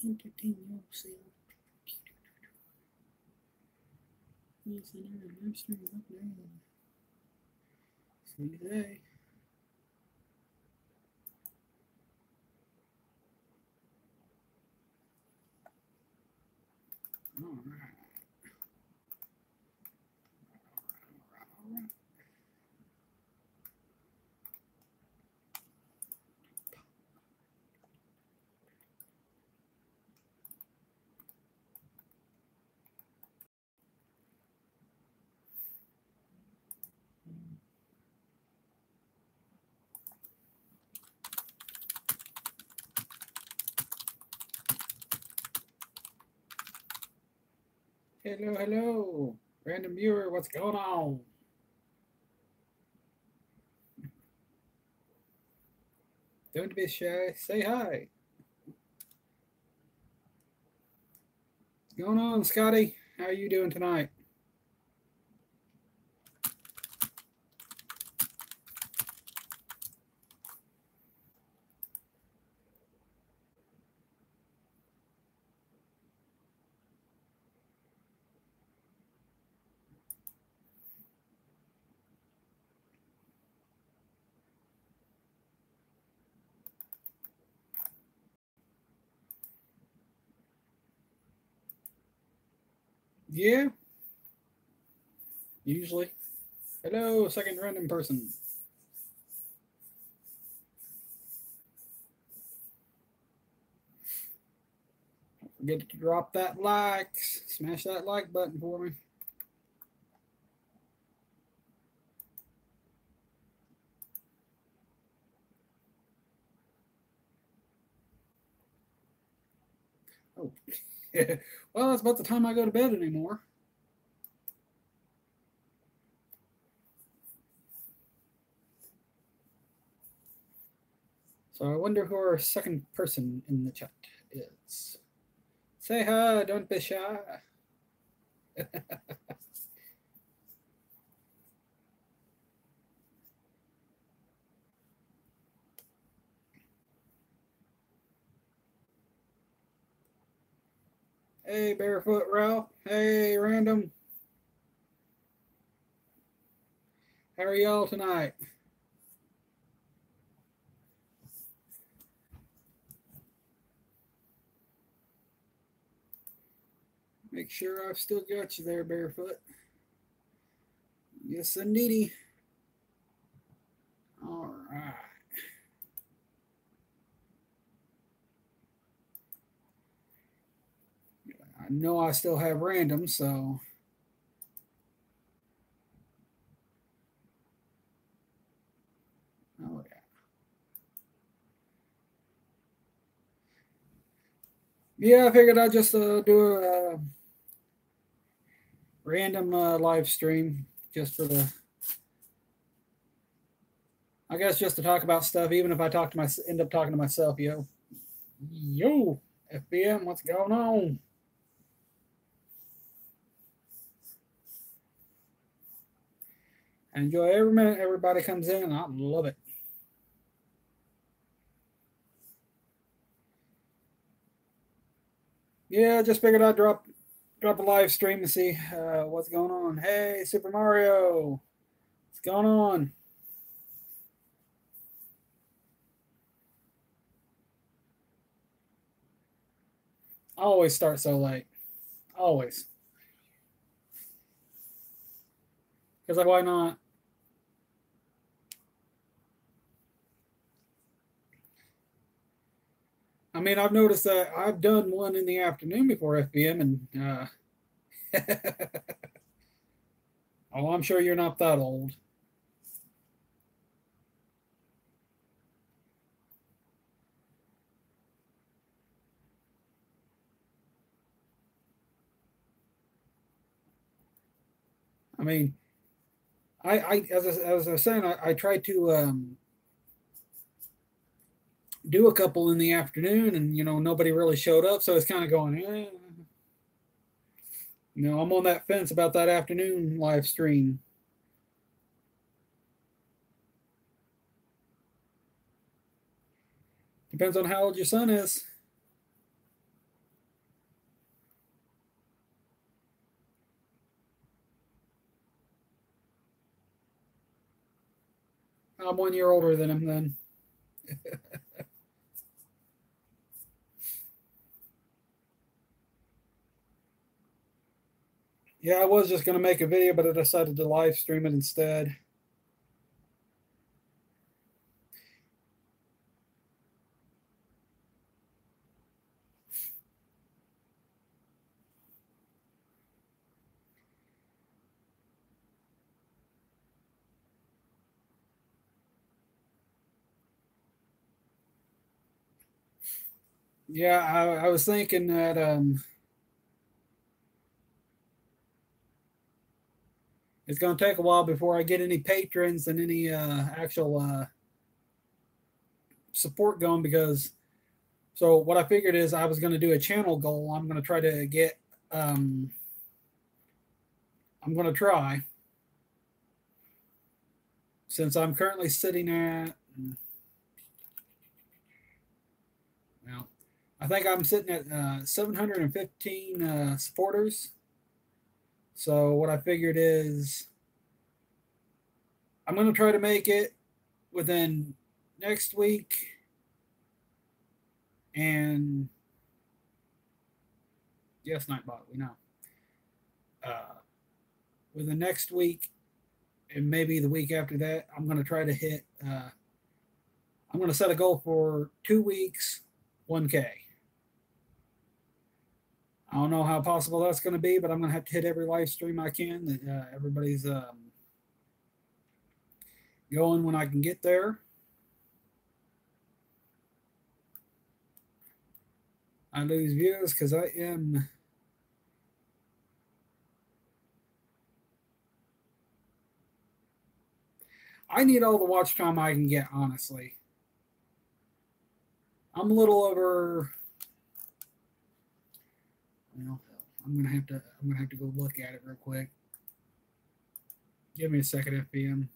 Entertain yourself. Yes, I know. I'm streaming up now. See you today. All right. All right. Hello, hello. Random viewer, what's going on? Don't be shy. Say hi. What's going on, Scotty? How are you doing tonight? Yeah, usually. Hello, second random person. Don't forget to drop that like. Smash that like button for me. Oh, well, it's about the time I go to bed anymore. So I wonder who our second person in the chat is. Say hi, don't be shy. Hey, Barefoot Ralph. Hey, Random. How are y'all tonight? Make sure I've still got you there, Barefoot. Yes, indeedy. All right. I know I still have Random, so. Oh, yeah. Yeah, I figured I'd just do a random live stream just for the. I guess just to talk about stuff, even if I end up talking to myself, yo, FBM, what's going on? I enjoy every minute everybody comes in. I love it. Yeah, just figured I'd drop a live stream to see what's going on. Hey, Super Mario, what's going on? I always start so late. Always. Because like, why not? I mean, I've noticed that I've done one in the afternoon before FBM, and oh, I'm sure you're not that old. I mean, as I was saying, I tried to do a couple in the afternoon, and nobody really showed up, so it's kind of going, I'm on that fence about that afternoon live stream. Depends on how old your son is. I'm 1 year older than him then. Yeah, I was just going to make a video, but I decided to live stream it instead. Yeah, I was thinking that it's going to take a while before I get any patrons and any actual support going, because so what I figured is I was going to do a channel goal. I'm going to try to get I'm going to try, since I'm currently sitting at, well, I think I'm sitting at 715 supporters. So what I figured is I'm going to try to make it within next week, and yes, Nightbot, we know. Within next week and maybe the week after that, I'm going to try to hit. I'm going to set a goal for 2 weeks, 1K. I don't know how possible that's going to be, but I'm going to have to hit every live stream I can that everybody's going when I can get there. I lose views because I am. I need all the watch time I can get, honestly. I'm a little over. Well, I'm gonna have to go look at it real quick. Give me a second, FBM.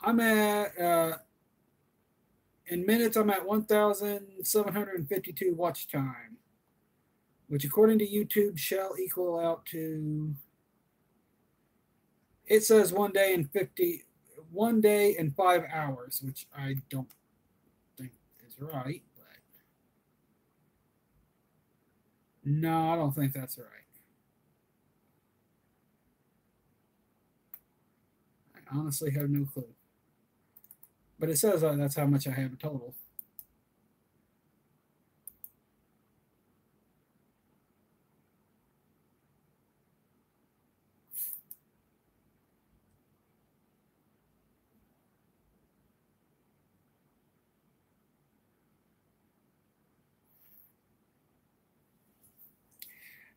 I'm at in minutes. I'm at 1,752 watch time, which according to YouTube shall equal out to. It says 1 day and 5 hours, which I don't think is right. But no, I don't think that's right. I honestly have no clue. But it says that's how much I have in total.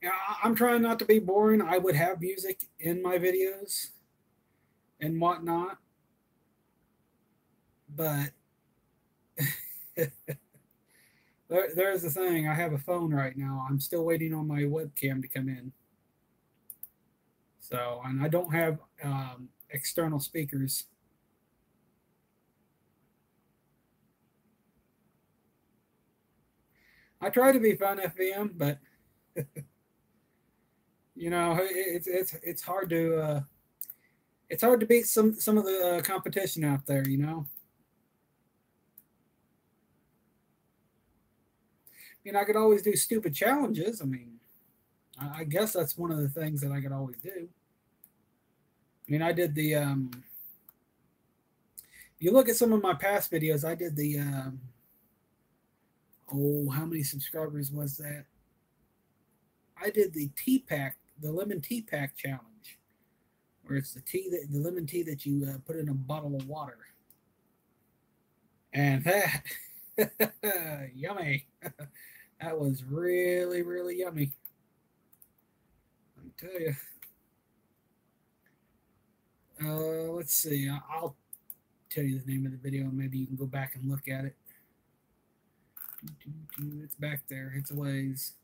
Yeah, I'm trying not to be boring. I would have music in my videos and whatnot, but there's the thing. I have a phone right now. I'm still waiting on my webcam to come in. So, and I don't have external speakers. I try to be fun, FVM, but you know, it's hard to beat some of the competition out there. You know. I mean, I could always do stupid challenges. I mean, I guess that's one of the things that I could always do. I mean, I did the. You look at some of my past videos. I did the. Oh, how many subscribers was that? I did the tea pack, the lemon tea pack challenge, where it's the lemon tea that you put in a bottle of water, and that yummy. That was really, really yummy. Let me tell you. Let's see. I'll tell you the name of the video, and maybe you can go back and look at it. It's back there. It's a ways.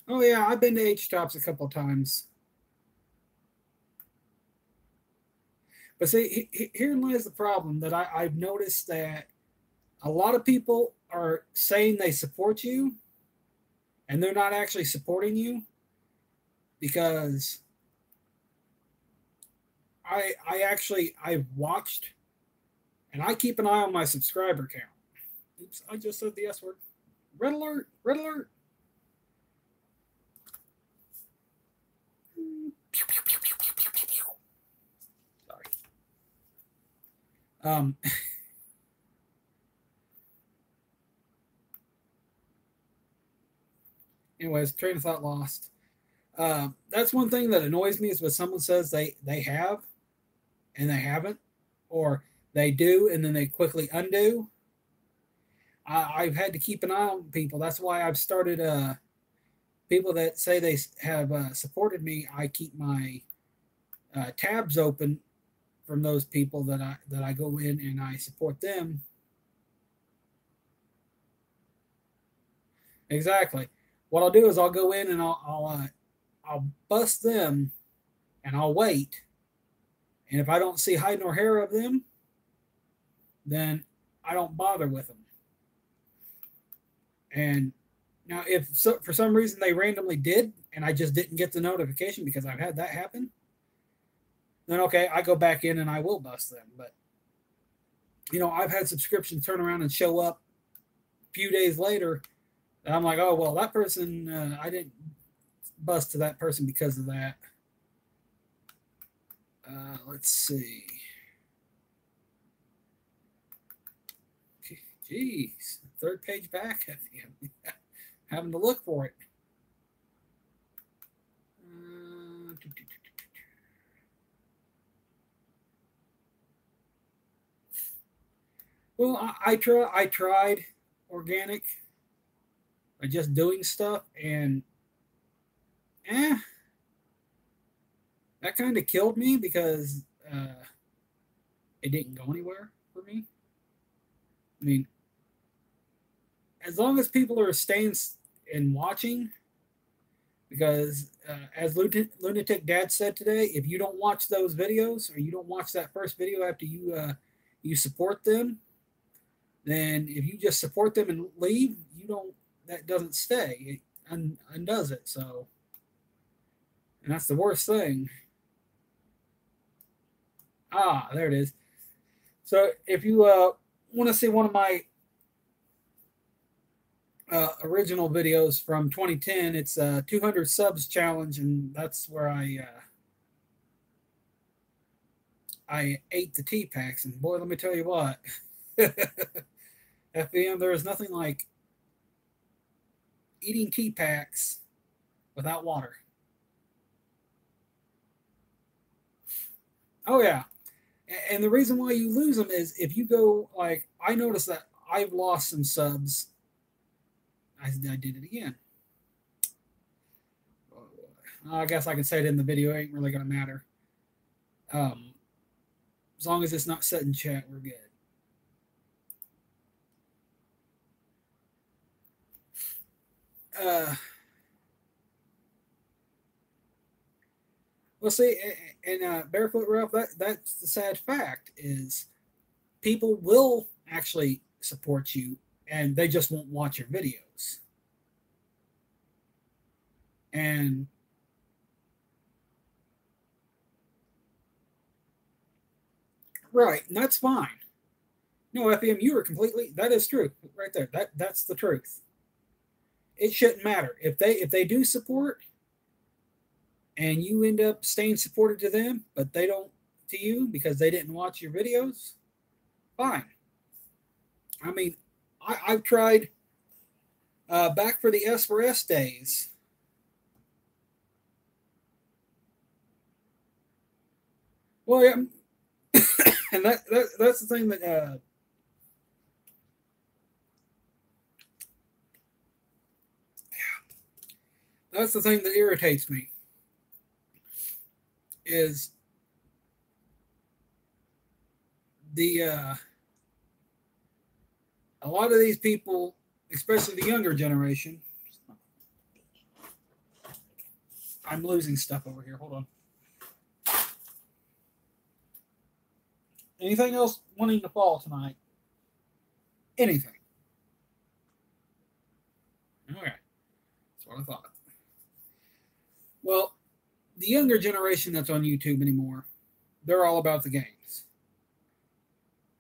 Oh yeah, I've been to H-Tops a couple times. But see, herein lies the problem that I've noticed that A lot of people are saying they support you, and they're not actually supporting you because I've watched, and I keep an eye on my subscriber count. Oops, I just said the S word. Red alert! Red alert! Sorry. Anyways, train of thought lost. That's one thing that annoys me is when someone says they have and they haven't, or they do and then they quickly undo. I've had to keep an eye on people. That's why I've started people that say they have supported me. I keep my tabs open from those people that I go in and I support them. Exactly. What I'll do is I'll go in and I'll bust them, and I'll wait. And if I don't see hide nor hair of them, then I don't bother with them. And now, if so, for some reason they randomly did, and I just didn't get the notification because I've had that happen, then okay, I go back in and I will bust them. But I've had subscriptions turn around and show up a few days later, and I'm like, oh well, that person I didn't bust to that person because of that. Let's see. Jeez, third page back. Having to look for it. Well, I tried organic by just doing stuff, and that kind of killed me because it didn't go anywhere for me. I mean, as long as people are staying and watching, because as Lunatic Dad said today, if you don't watch those videos or you don't watch that first video after you support them, then if you just support them and leave, that doesn't stay. It undoes it. So, and that's the worst thing. There it is. So if you want to see one of my original videos from 2010, it's 200 subs challenge, and that's where I ate the tea packs, and boy, let me tell you what, FBM, there is nothing like eating tea packs without water. Oh yeah, and the reason why you lose them is if you go, like, I noticed that I've lost some subs. I did it again. I guess I can say it in the video. It ain't really gonna matter. As long as it's not set in chat, we're good. Well, see, and Barefoot Ralph, that's the sad fact is people will actually support you, and they just won't watch your videos. And right, and that's fine. No, FEM, you are completely, that is true right there. That's the truth. It shouldn't matter if they do support and you end up staying supported to them, but they don't to you because they didn't watch your videos. Fine. I mean, I've tried back for the S4S days. Well, yeah, and that's the thing that that's the thing that irritates me is the a lot of these people, especially the younger generation. I'm losing stuff over here. Hold on. Anything else wanting to fall tonight? anything. Okay, that's what I thought. Well, the younger generation that's on YouTube anymore, they're all about the games.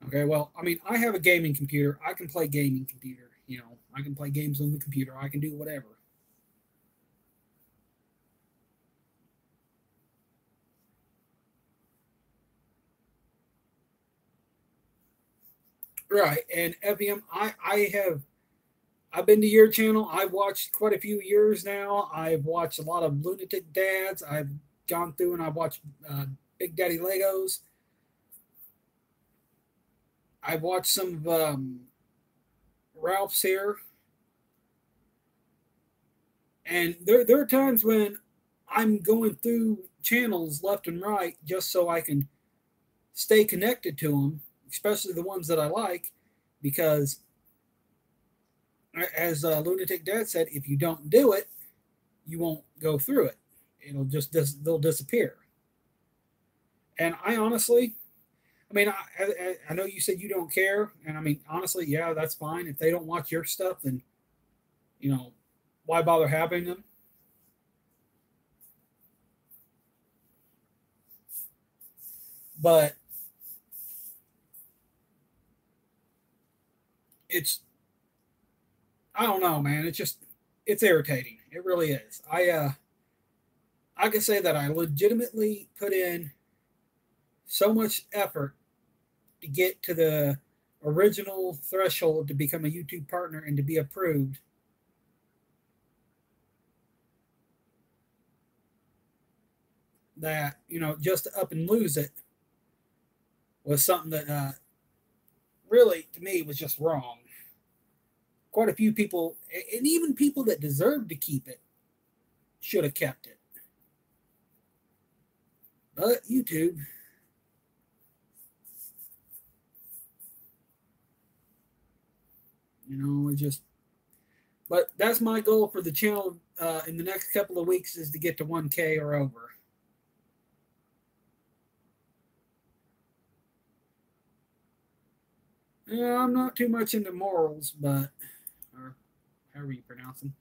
Okay, well, I mean, I have a gaming computer. I can play gaming computer. You know, I can play games on the computer. I can do whatever. Right, and FBM, I've been to your channel. I've watched quite a few years now. I've watched a lot of Lunatic Dads. I've gone through and I've watched Big Daddy Legos. I've watched some of Ralph's here, and there are times when I'm going through channels left and right just so I can stay connected to them, especially the ones that I like, because as Lunatic Dad said, if you don't do it, you won't go through it. It'll just they'll disappear. And I honestly, I mean, I know you said you don't care, and I mean, honestly, yeah, that's fine. If they don't watch your stuff, then you know, why bother having them? But it's, I don't know, man. It's just, it's irritating. It really is. I can say that I legitimately put in so much effort to get to the original threshold to become a YouTube partner and to be approved. That, you know, just to up and lose it was something that really, to me, was just wrong. Quite a few people, and even people that deserved to keep it, should have kept it. But YouTube, you know, it just. But that's my goal for the channel in the next couple of weeks, is to get to 1K or over. Yeah, I'm not too much into morals, but or however you pronounce them.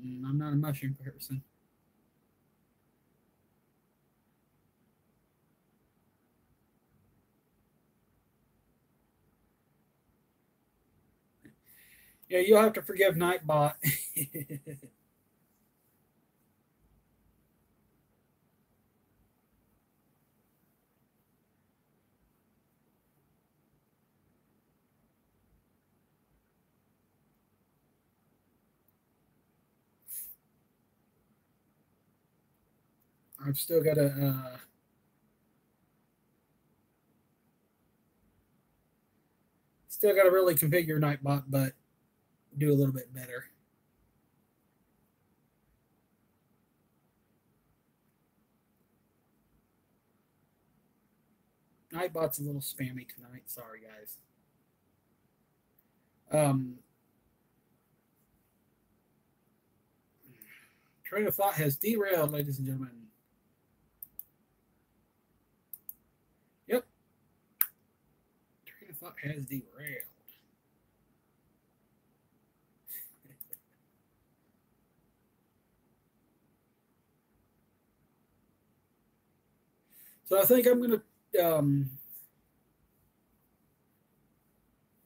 I'm not a mushroom person. Yeah, you'll have to forgive Nightbot. I've still got to really configure Nightbot, but do a little bit better. Nightbot's a little spammy tonight. Sorry, guys. Train of thought has derailed, ladies and gentlemen. Yep. Train of thought has derailed. So I think I'm going to.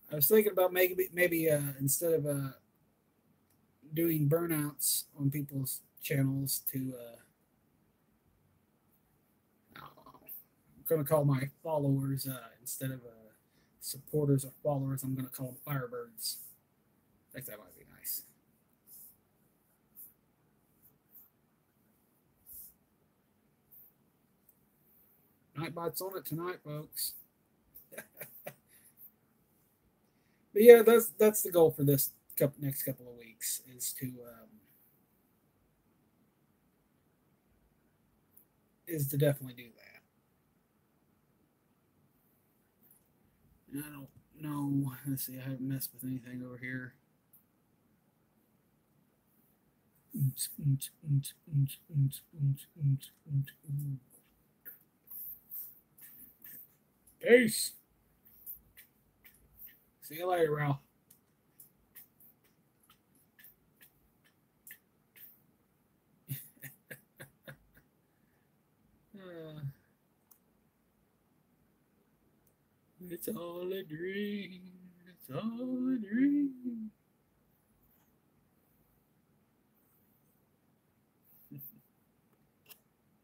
I was thinking about maybe instead of doing burnouts on people's channels to I'm going to call my followers instead of supporters or followers, I'm going to call them Firebirds. I think that might be nice. Nightbot's on it tonight, folks. But yeah, that's the goal for this next couple of weeks, is to definitely do that. I don't know. Let's see. I haven't messed with anything over here. Peace. See you later, Ralph. It's all a dream. It's all a dream.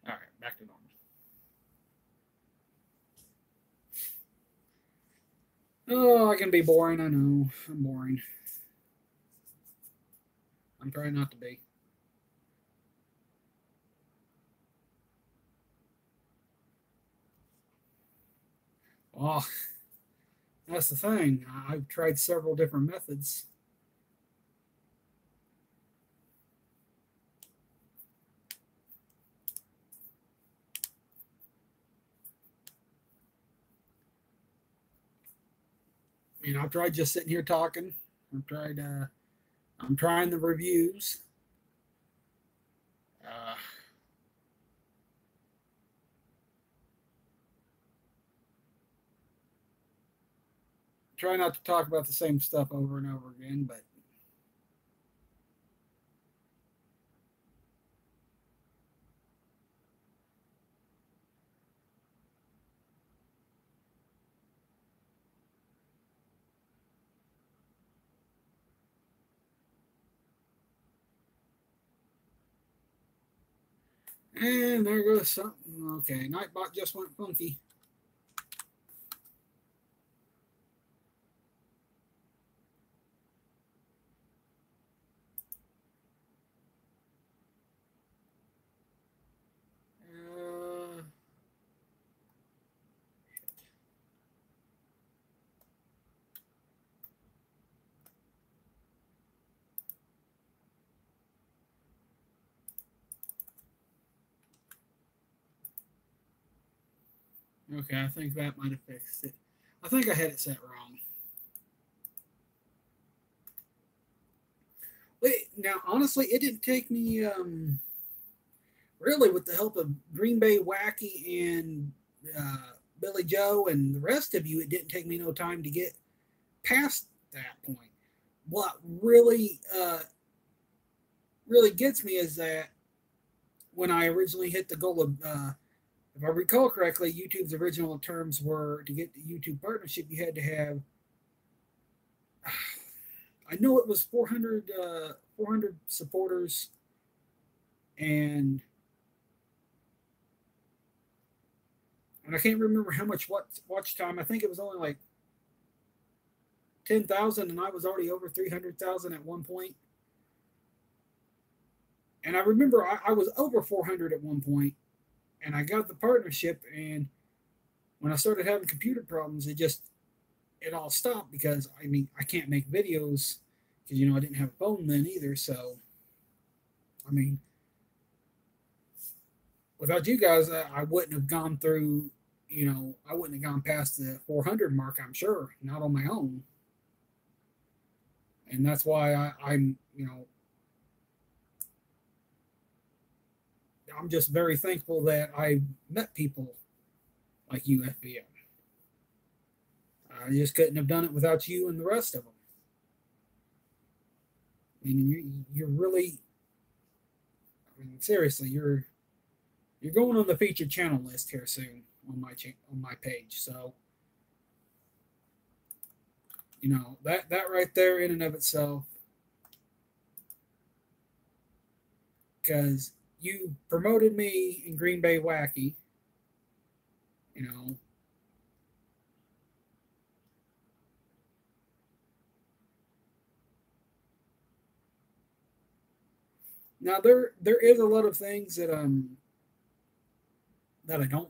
All right, back to normal. Oh, I can be boring. I know. I'm boring. I'm trying not to be. Oh, that's the thing. I've tried several different methods. I've tried just sitting here talking. I've tried. I'm trying the reviews. Uh, try not to talk about the same stuff over and over again, but and there goes something. Okay, Nightbot just went funky. Okay, I think that might have fixed it. I think I had it set wrong. Wait, now honestly, it didn't take me really with the help of Green Bay Wacky and Billy Joe and the rest of you. It didn't take me no time to get past that point. What really gets me is that when I originally hit the goal of if I recall correctly, YouTube's original terms were to get the YouTube partnership, you had to have, I know it was 400 supporters, and I can't remember how much watch time. I think it was only like 10,000, and I was already over 300,000 at one point. And I remember I was over 400 at one point, and I got the partnership. And when I started having computer problems, it all stopped because I can't make videos because I didn't have a phone then either. So without you guys, I wouldn't have gone through. I wouldn't have gone past the 400 mark. I'm sure not on my own, and that's why I'm just very thankful that I met people like you, FBM. I just couldn't have done it without you and the rest of them. You're really, seriously, you're going on the featured channel list here soon on my page. So, that right there in and of itself, because you promoted me in Green Bay Wacky, you know. Now there is a lot of things that I don't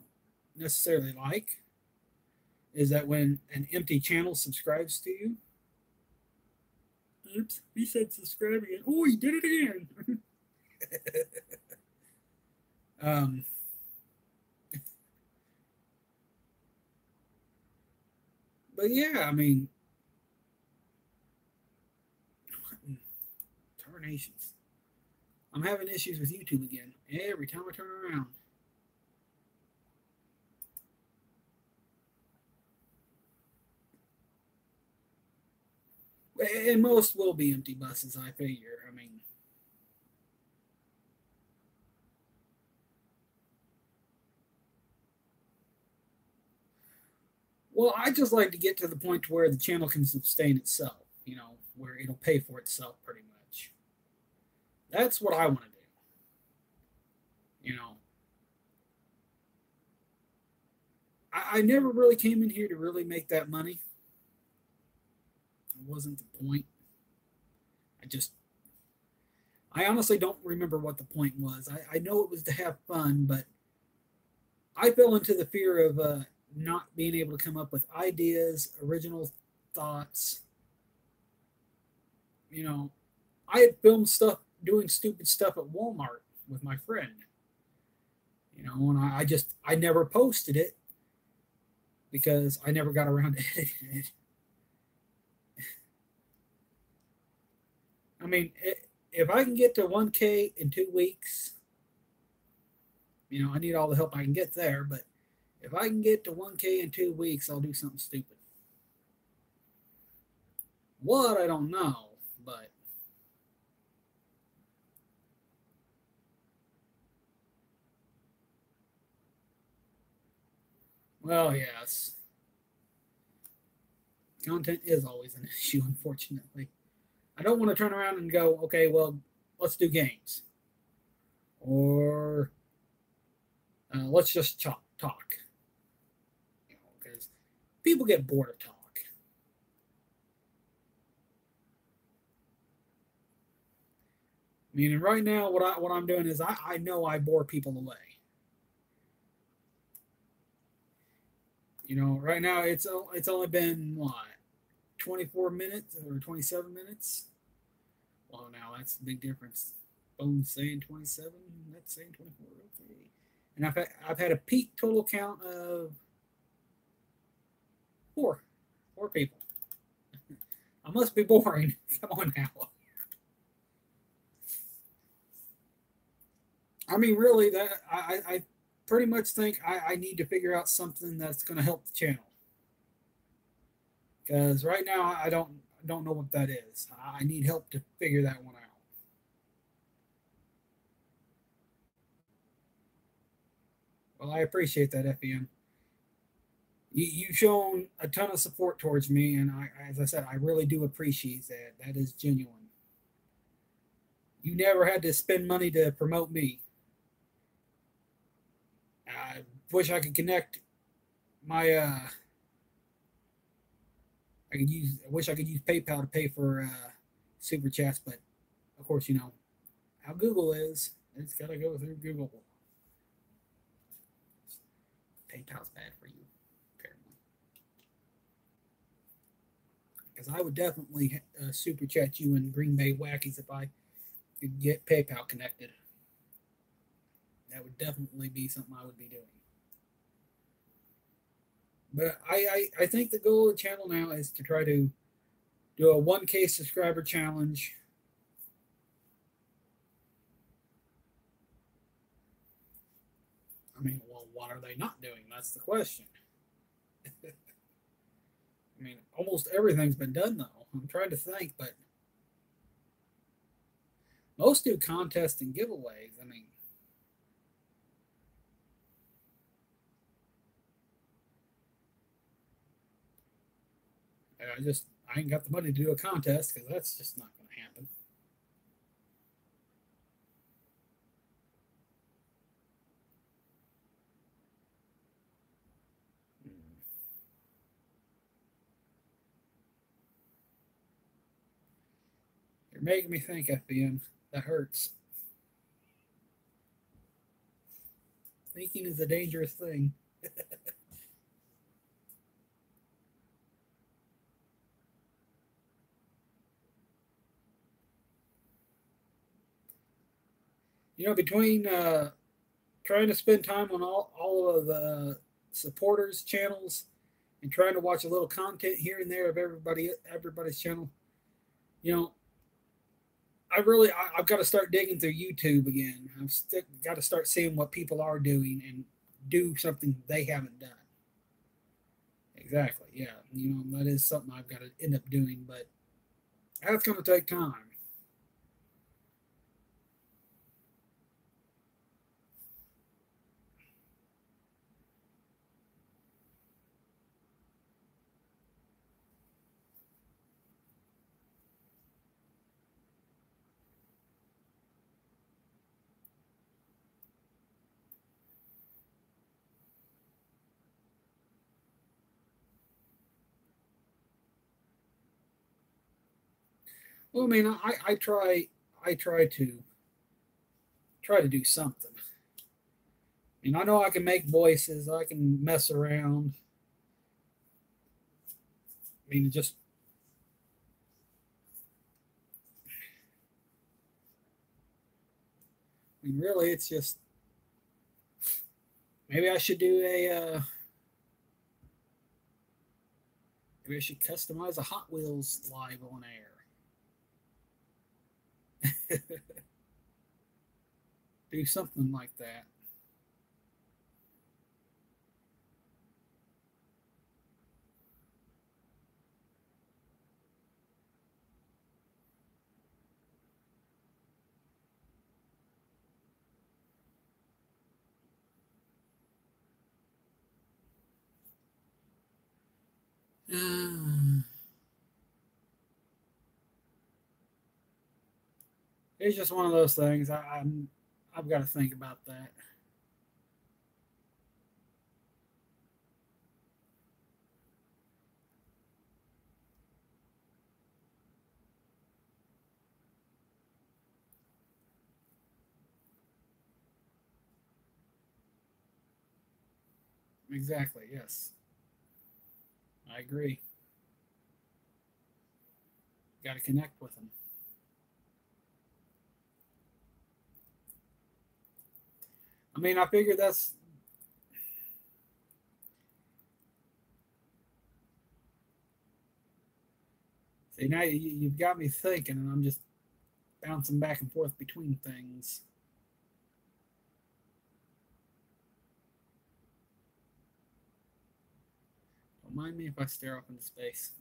necessarily like. Is that when an empty channel subscribes to you? Oops, he said subscribe again. Oh, he did it again. um, but yeah, tarnations. I'm having issues with YouTube again every time I turn around. And most will be empty buses, I figure. I mean, well, I just like to get to the point where the channel can sustain itself, where it'll pay for itself pretty much. That's what I want to do. I never really came in here to really make that money. It wasn't the point. I just, I honestly don't remember what the point was. I know it was to have fun, but I fell into the fear of not being able to come up with ideas, original thoughts. I had filmed stuff doing stupid stuff at Walmart with my friend. And I never posted it because I never got around to editing it. I mean, if I can get to 1K in 2 weeks, I need all the help I can get there, but if I can get to 1K in 2 weeks, I'll do something stupid. What? I don't know, but well, yes. Content is always an issue, unfortunately. I don't want to turn around and go, okay, well, let's do games. Or let's just talk. Because people get bored of talk. Meaning right now, what I'm doing is I know I bore people away. Right now it's only been what, 24 minutes or 27 minutes. Well, now that's a big difference. Bone's saying 27, that's saying 24. Okay, and I've had a peak total count of four people. I must be boring. Come on now. I mean, really, that I pretty much think I need to figure out something that's going to help the channel. Because right now I don't know what that is. I need help to figure that one out. Well, I appreciate that, FEM. You've shown a ton of support towards me, and as I said, I really do appreciate that. That is genuine. You never had to spend money to promote me. I wish I could connect my I wish I could use PayPal to pay for super chats, but of course how Google is. It's got to go through Google. PayPal's bad for you, apparently. Because I would definitely super chat you in Green Bay Wackies if I could get PayPal connected. That would definitely be something I would be doing. But I think the goal of the channel now is to try to do a 1K subscriber challenge. I mean, well, what are they not doing? That's the question. I mean, almost everything's been done, though. I'm trying to think, but most do contests and giveaways. I mean, I ain't got the money to do a contest because that's just not going to happen. You're making me think, FBM. That hurts. Thinking is a dangerous thing. Between trying to spend time on all of the supporters' channels and trying to watch a little content here and there of everybody's channel, I've got to start digging through YouTube again. I've got to start seeing what people are doing and do something they haven't done. Exactly. Yeah. That is something I've got to end up doing, but That's going to take time. Well, I mean, I try to do something. And I know I can make voices, I can mess around. I mean, just I mean, really, it's just maybe I should do a maybe I should customize a Hot Wheels live on air. Do something like that. It's just one of those things. I've got to think about that. Exactly. Yes, I agree. Got to connect with them. I mean, I figure that's see now you've got me thinking, and I'm just bouncing back and forth between things. Don't mind me if I stare off into space.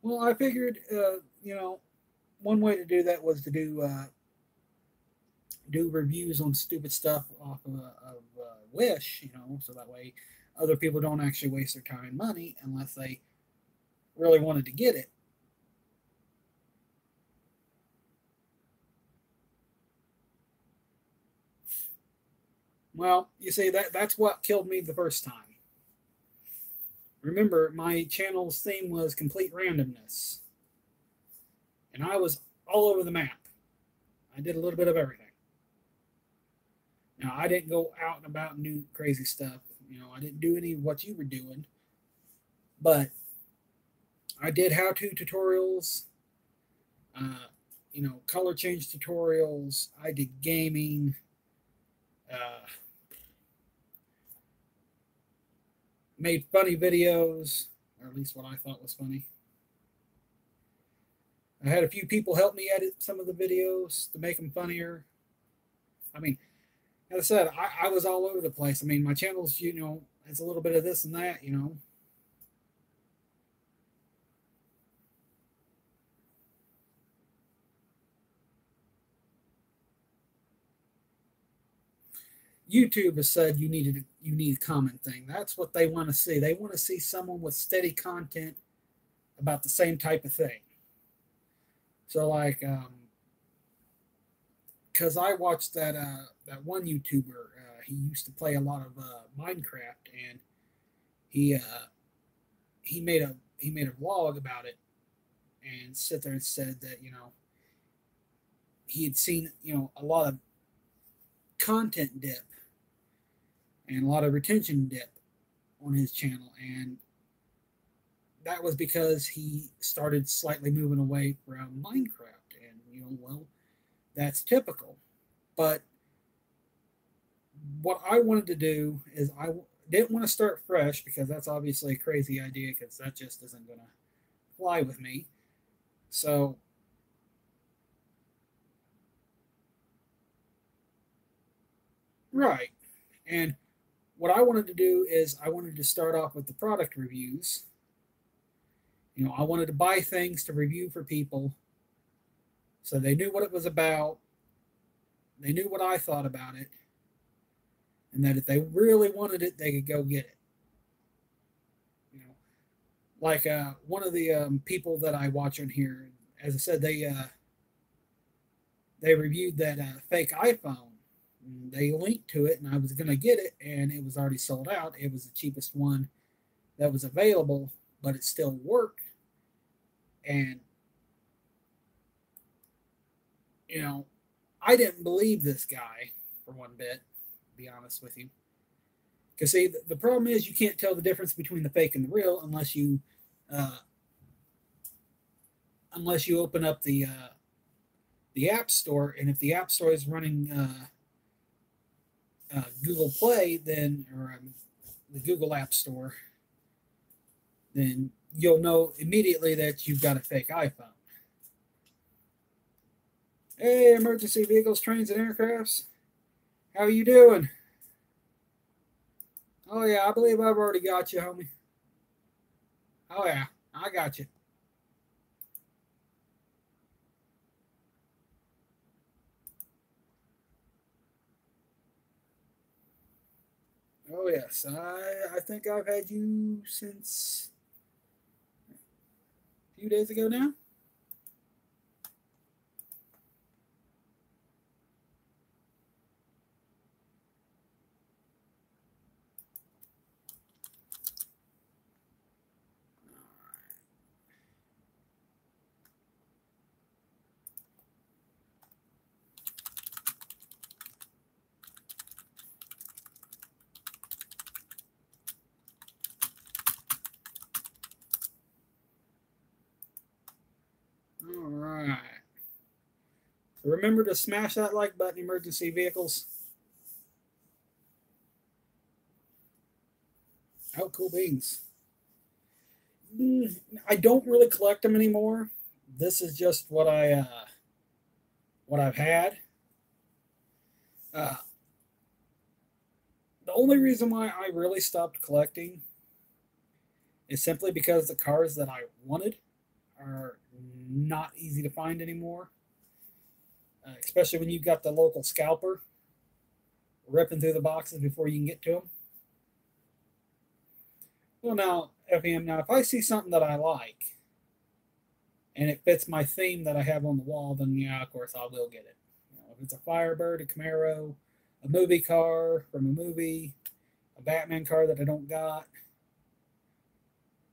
Well, I figured, one way to do that was to do reviews on stupid stuff off of Wish, so that way other people don't actually waste their time and money unless they really wanted to get it. Well, you see that's what killed me the first time. Remember, my channel's theme was complete randomness, and I was all over the map. I did a little bit of everything. Now, I didn't go out and about and do crazy stuff. I didn't do any of what you were doing, but I did how-to tutorials, color change tutorials. I did gaming, uh, made funny videos, or at least what I thought was funny. I had a few people help me edit some of the videos to make them funnier. I mean, as I said, I was all over the place. I mean, my channel's, it's a little bit of this and that. YouTube has said you need a common thing. That's what they want to see. They want to see someone with steady content about the same type of thing. So like, because I watched that one YouTuber. He used to play a lot of Minecraft, and he uh, he made a vlog about it, and sit there and said that he had seen a lot of content dip and a lot of retention dip on his channel, and that was because he started slightly moving away from Minecraft, and well, that's typical. But what I wanted to do is I didn't want to start fresh because that's obviously a crazy idea because that just isn't going to fly with me. So, right. And what I wanted to do is I wanted to start off with the product reviews, You know, I wanted to buy things to review for people so they knew what it was about, they knew what I thought about it, and that if they really wanted it, they could go get it. You know, like one of the people that I watch on here, as I said, they reviewed that fake iPhone. They linked to it, and I was going to get it, and it was already sold out. It was the cheapest one that was available, but it still worked. And, you know, I didn't believe this guy for one bit, to be honest with you. Because, see, the problem is you can't tell the difference between the fake and the real uh, unless you open up the App Store, and if the App Store is running Google Play, then or the Google App Store, then you'll know immediately that you've got a fake iPhone. Hey, emergency vehicles, trains, and aircrafts. How are you doing? Oh yeah, I believe I've already got you, homie. Oh yeah, I got you. Oh yes, I think I've had you since a few days ago now. All right. So remember to smash that like button, emergency vehicles. Oh, cool beans. I don't really collect them anymore. This is just what I've had. Uh, the only reason why I really stopped collecting is simply because the cars that I wanted are not easy to find anymore. Especially when you've got the local scalper ripping through the boxes before you can get to them. Well, now, FEM, now if I see something that I like and it fits my theme that I have on the wall, then yeah, of course I will get it. You know, if it's a Firebird, a Camaro, a movie car from a movie, a Batman car that I don't got,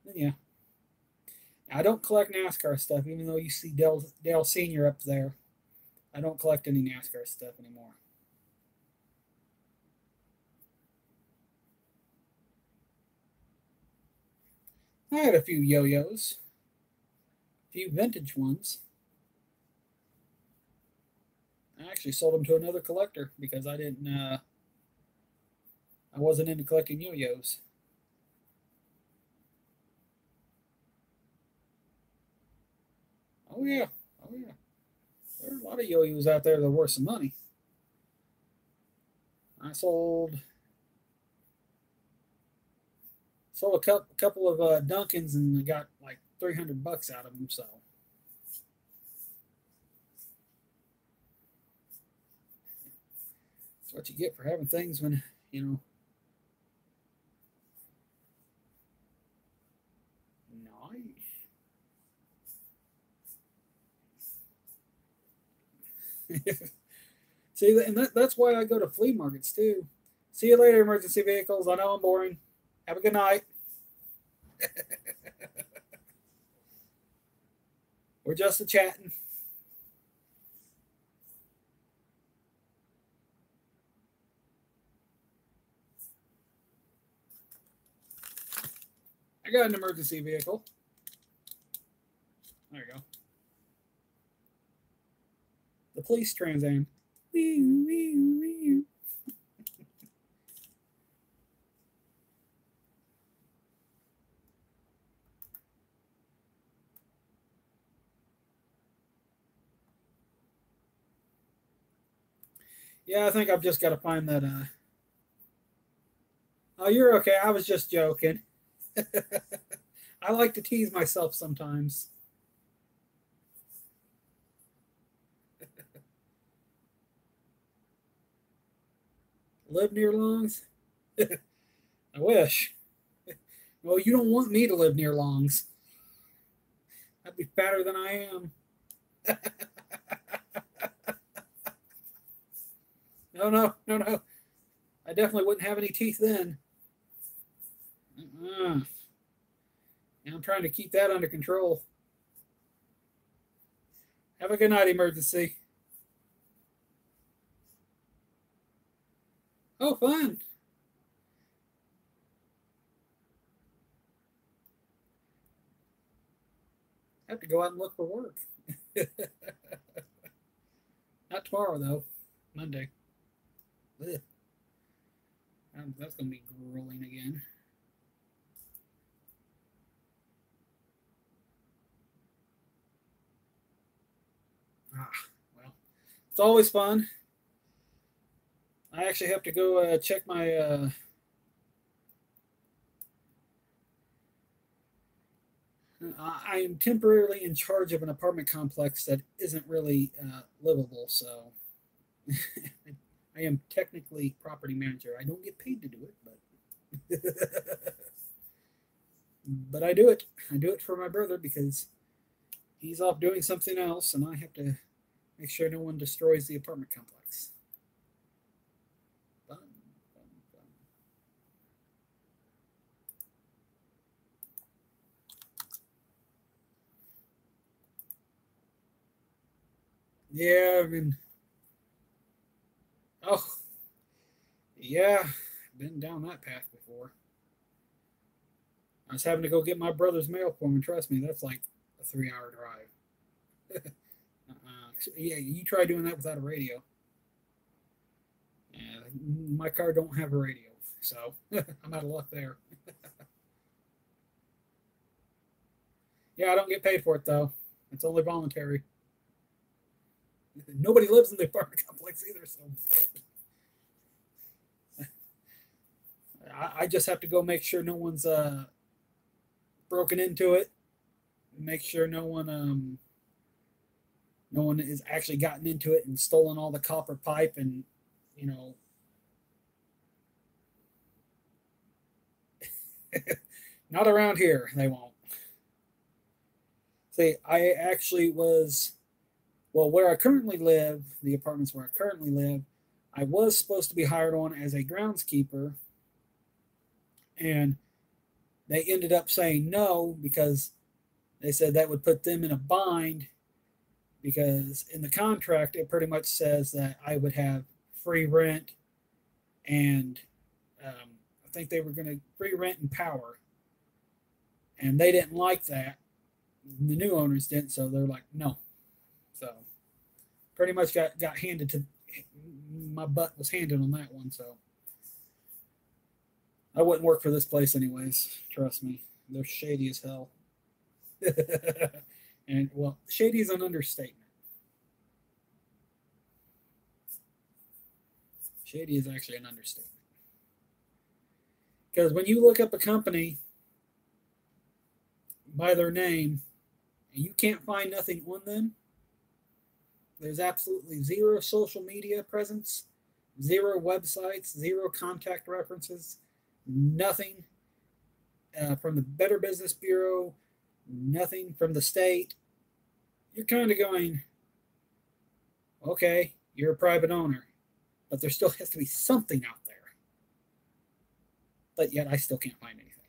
then yeah. I don't collect NASCAR stuff, even though you see Dale Senior up there. I don't collect any NASCAR stuff anymore. I had a few yo-yos, a few vintage ones. I actually sold them to another collector because I wasn't into collecting yo-yos. Oh yeah, oh yeah. There are a lot of yo-yos out there that are worth some money. I sold a couple of Duncans and I got like $300 out of them. So that's what you get for having things when you know. Nice. See, and that's why I go to flea markets too. See you later, emergency vehicles. I know I'm boring. Have a good night. We're just a chatting. I got an emergency vehicle. There you go. The police Trans Am. Yeah, I think I've just got to find that. Oh, you're okay. I was just joking. I like to tease myself sometimes. Live near lungs? I wish. Well, you don't want me to live near lungs. I'd be fatter than I am. No, no, no, no. I definitely wouldn't have any teeth then. And I'm trying to keep that under control. Have a good night, emergency. Oh, fun. I have to go out and look for work. Not tomorrow, though. Monday. Ugh. That's going to be grueling again. Well, it's always fun. I actually have to go check my. I am temporarily in charge of an apartment complex that isn't really livable, so I am technically property manager. I don't get paid to do it, but but I do it. I do it for my brother because he's off doing something else, and I have to make sure no one destroys the apartment complex. Fun, fun, fun. Yeah, I mean, oh, yeah, been down that path before. I was having to go get my brother's mail for him, and trust me, that's like a 3 hour drive. Yeah, you try doing that without a radio. Yeah, my car don't have a radio, so I'm out of luck there. Yeah, I don't get paid for it though. It's only voluntary. Nobody lives in the apartment complex either, so I just have to go make sure no one's broken into it. Make sure no one has actually gotten into it and stolen all the copper pipe and you know not around here they won't. See, I actually was well where I currently live, the apartments where I currently live, I was supposed to be hired on as a groundskeeper, and they ended up saying no because they said that would put them in a bind because in the contract it pretty much says that I would have free rent and I think they were going to free rent and power, and they didn't like that. The new owners didn't, so they're like, no. So pretty much got handed to my butt was handed on that one. So I wouldn't work for this place anyways. Trust me, they're shady as hell. And well, shady is an understatement. Shady is actually an understatement. Because when you look up a company by their name and you can't find nothing on them, there's absolutely zero social media presence, zero websites, zero contact references, nothing from the Better Business Bureau, nothing from the state. You're kind of going, okay, you're a private owner, but there still has to be something out there. But yet I still can't find anything.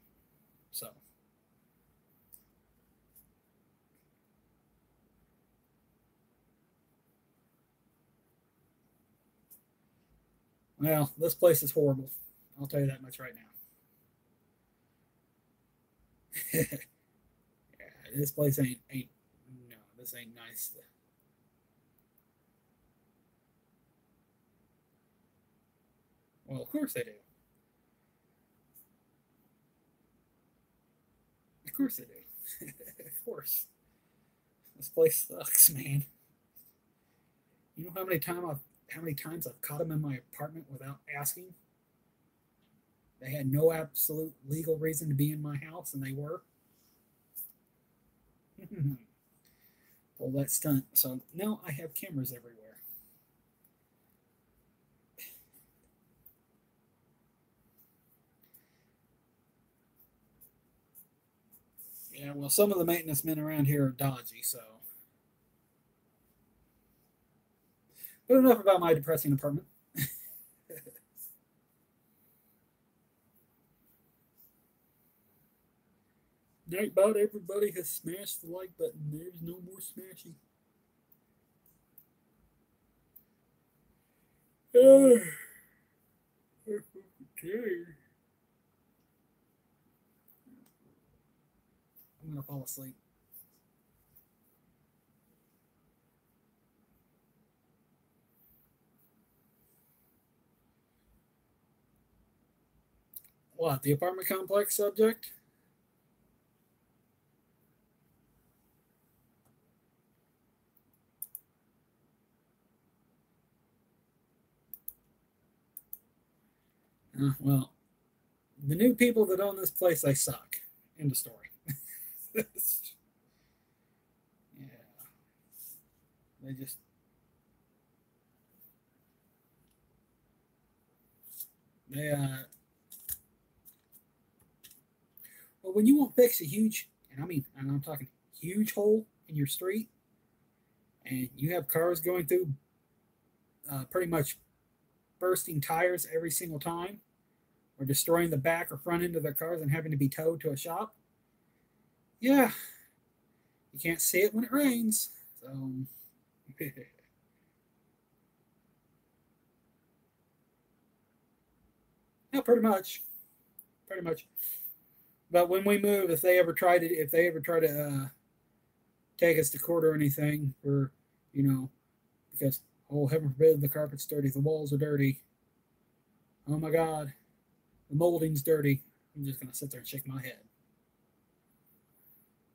So, well, this place is horrible. I'll tell you that much right now. Yeah, this place ain't no, this ain't nice. Well, of course they do. Of course they do. Of course. This place sucks, man. You know how many times I've caught them in my apartment without asking? They had no absolute legal reason to be in my house, and they were. Pull that stunt. So now I have cameras everywhere. Yeah, well, some of the maintenance men around here are dodgy, so. But enough about my depressing apartment. About everybody has smashed the like button. There's no more smashing. Okay. I'm gonna fall asleep. What, the apartment complex subject? Well, the new people that own this place, they suck. End of story. Yeah. They just. They, well, when you want to fix a huge, and I'm talking huge hole in your street, and you have cars going through pretty much bursting tires every single time, or destroying the back or front end of their cars and having to be towed to a shop. Yeah, you can't see it when it rains. So, yeah, pretty much. But when we move, if they ever try to take us to court or anything, or you know, because oh heaven forbid the carpet's dirty, the walls are dirty. Oh my God, the molding's dirty. I'm just gonna sit there and shake my head.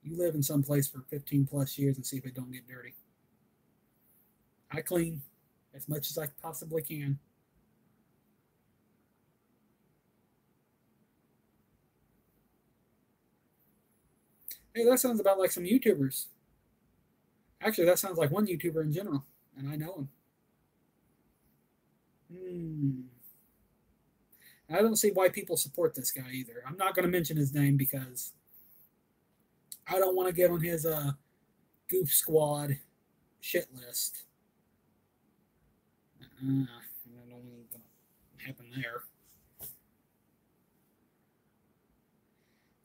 You live in some place for 15 plus years and see if it don't get dirty. I clean as much as I possibly can. Hey, that sounds about like some YouTubers. Actually, that sounds like one YouTuber in general, and I know him. Hmm. I don't see why people support this guy either. I'm not going to mention his name because I don't want to get on his Goof Squad shit list. I don't know what's going to happen there.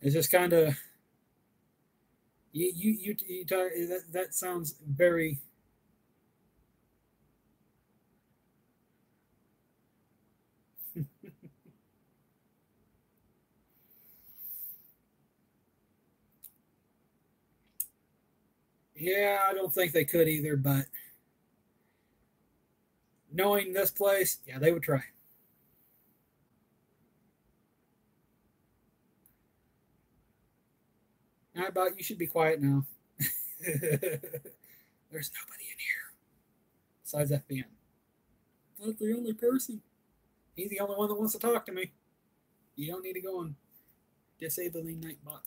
It's just kind of you talk, that sounds very. Yeah, I don't think they could either, but knowing this place, yeah, they would try. How about you should be quiet now? There's nobody in here besides FBM. Not the only person. He's the only one that wants to talk to me. You don't need to go on disabling Nightbot.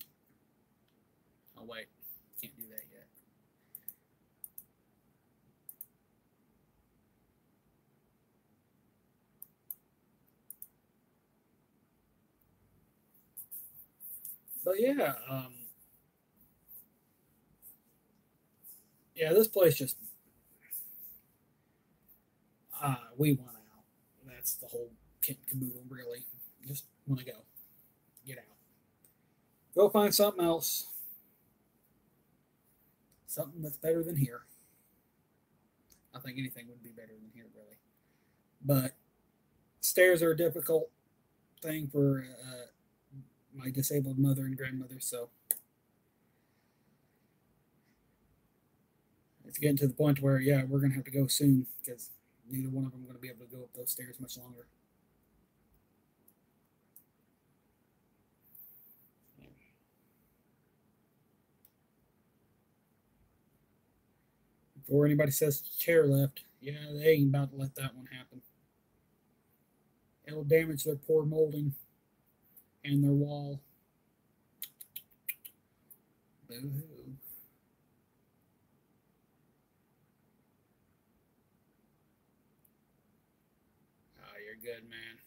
Oh wait, can't do that yet. But yeah, yeah, this place just we want out. That's the whole kit and caboodle, really. Just want to go, get out, go find something else, something that's better than here. I think anything would be better than here, really. But stairs are a difficult thing for my disabled mother and grandmother, so it's getting to the point where yeah, we're gonna have to go soon because neither one of them are gonna be able to go up those stairs much longer. Before anybody says chair left, yeah, they ain't about to let that one happen. It'll damage their poor molding and their wall. Boo hoo. good, man.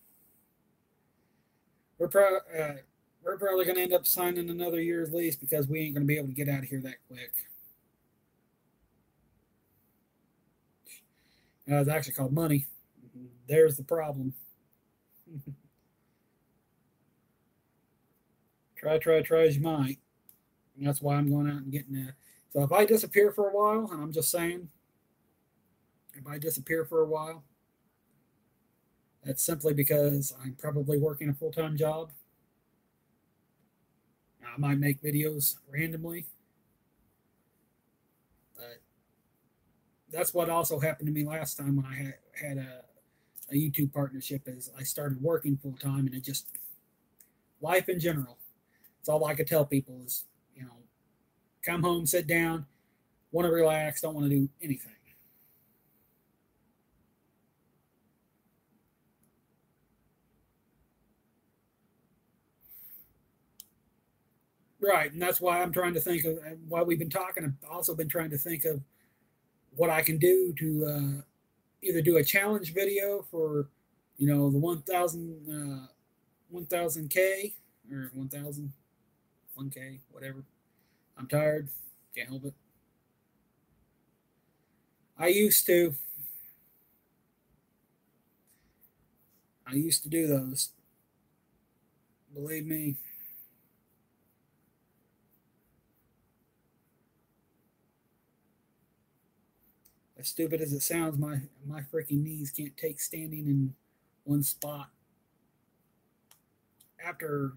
We're we're probably going to end up signing another year's lease because we ain't going to be able to get out of here that quick. It's actually called money. There's the problem. Try as you might. And that's why I'm going out and getting that. So if I disappear for a while, and I'm just saying, if I disappear for a while, that's simply because I'm probably working a full-time job. I might make videos randomly, but that's what also happened to me last time when I had a YouTube partnership. Is I started working full time, and it just life in general. It's all I could tell people is, come home, sit down, want to relax, don't want to do anything. Right, and that's why I'm trying to think of why we've been talking. I've also been trying to think of what I can do to either do a challenge video for, the 1000K or 1000 1K, whatever. I'm tired, can't help it. I used to. I used to do those. Believe me. As stupid as it sounds, my freaking knees can't take standing in one spot. After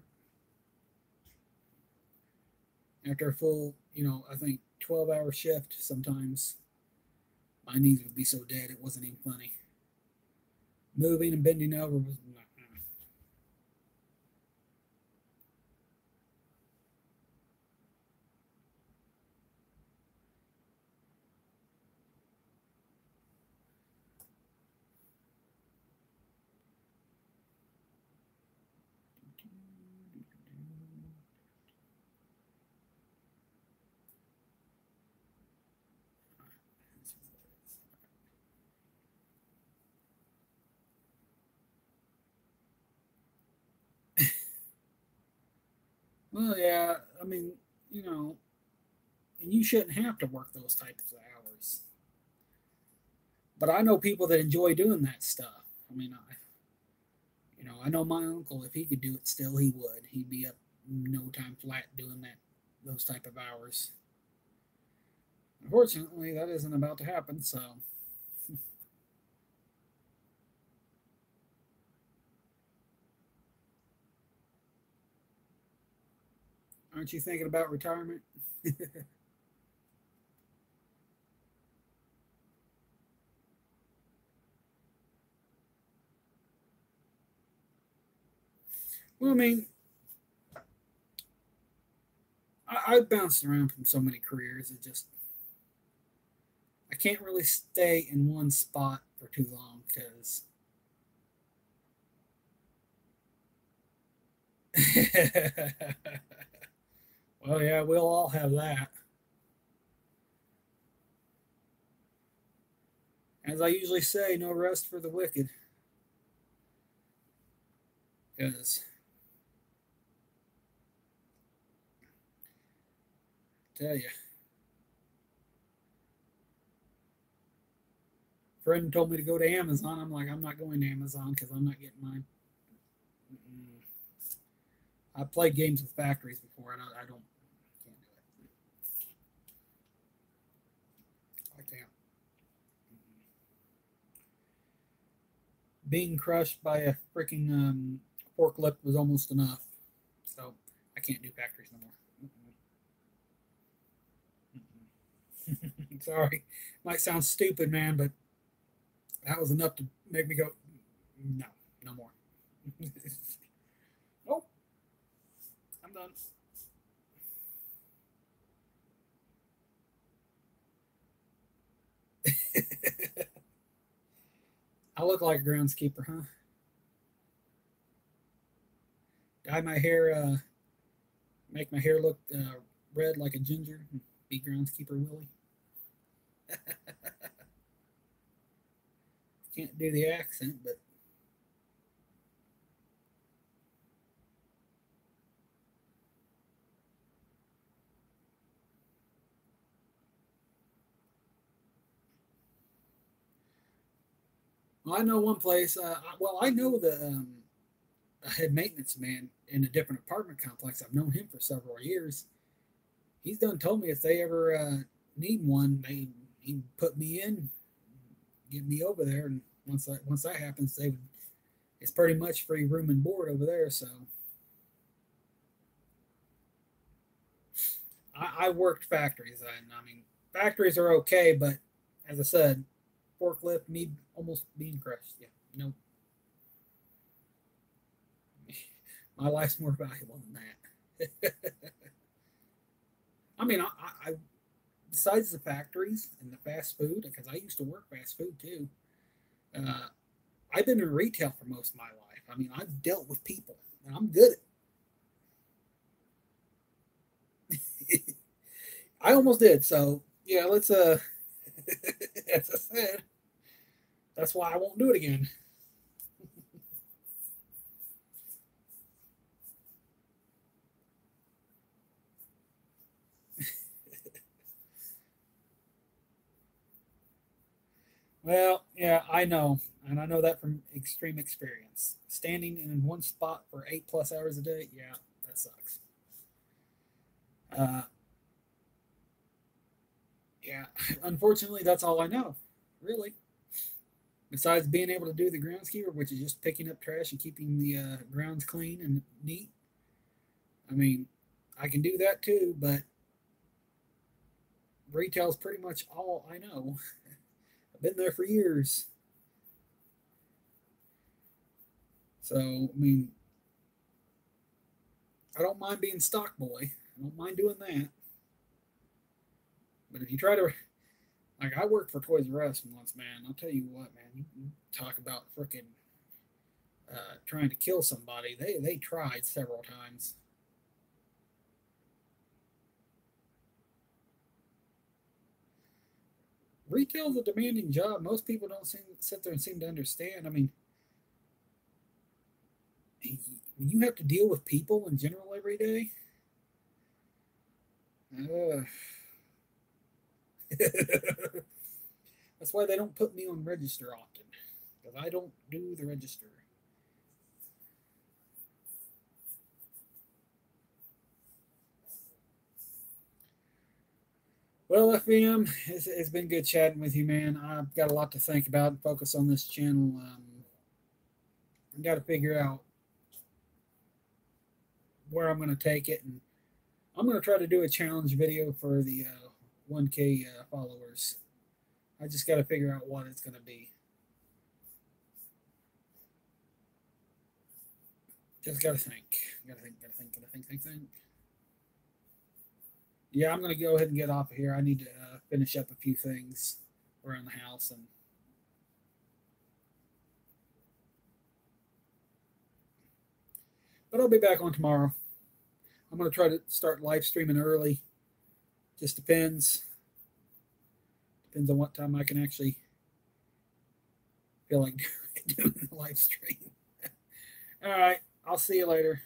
a full, I think 12-hour shift, sometimes my knees would be so dead it wasn't even funny. Moving and bending over was not. Well, yeah, I mean, and you shouldn't have to work those types of hours. But I know people that enjoy doing that stuff. I mean, I know my uncle. If he could do it, still he would. He'd be up no time flat doing those type of hours. Unfortunately, that isn't about to happen. So, aren't you thinking about retirement? Well, I mean, I've bounced around from so many careers. I can't really stay in one spot for too long because. Well, yeah, we'll all have that. As I usually say, no rest for the wicked. Because, tell you, friend told me to go to Amazon. I'm like, I'm not going to Amazon because I'm not getting mine. Mm-mm. I played games with factories before, and I don't, can't do it. I can't. Being crushed by a freaking forklift was almost enough. So I can't do factories no more. Sorry, might sound stupid, man, but that was enough to make me go, no, no more. Nope, I'm done. I look like a groundskeeper, huh? Dye my hair, make my hair look red like a ginger. Be groundskeeper Willie. Can't do the accent, but I know one place. Well, I know a head maintenance man in a different apartment complex. I've known him for several years. He's done told me if they ever need one, they he put me in, get me over there, and once that happens, they would. It's pretty much free room and board over there. So I worked factories, and I mean factories are okay, but as I said, forklift need almost being crushed. Yeah, no, my life's more valuable than that. I mean, I besides the factories and the fast food, because I used to work fast food too. Uh, I've been in retail for most of my life. I mean, I've dealt with people, and I'm good at it. I almost did. So yeah, let's as I said, that's why I won't do it again. Well, yeah, I know, and I know that from extreme experience. Standing in one spot for 8+ hours a day, yeah, that sucks. Uh, yeah, unfortunately, that's all I know, really. Besides being able to do the groundskeeper, which is just picking up trash and keeping the grounds clean and neat. I mean, I can do that too, but retail is pretty much all I know. I've been there for years. So, I mean, I don't mind being stock boy. I don't mind doing that. But if you try to, like, I worked for Toys R Us once, man. I'll tell you what, man. You talk about freaking trying to kill somebody. They tried several times. Retail's a demanding job. Most people don't sit there and seem to understand. I mean, when you have to deal with people in general every day, uh, that's why they don't put me on register often because I don't do the register. Well, FBM, it's been good chatting with you, man. I've got a lot to think about and focus on this channel. I got to figure out where I'm going to take it, and I'm going to try to do a challenge video for the 1K followers. I just got to figure out what it's going to be. Just got to think. Got to think. Got to think. Got to think. Yeah, I'm going to go ahead and get off of here. I need to finish up a few things around the house, and but I'll be back on tomorrow. I'm going to try to start live streaming early. Just depends on what time I can actually feel like doing the live stream. All right, I'll see you later.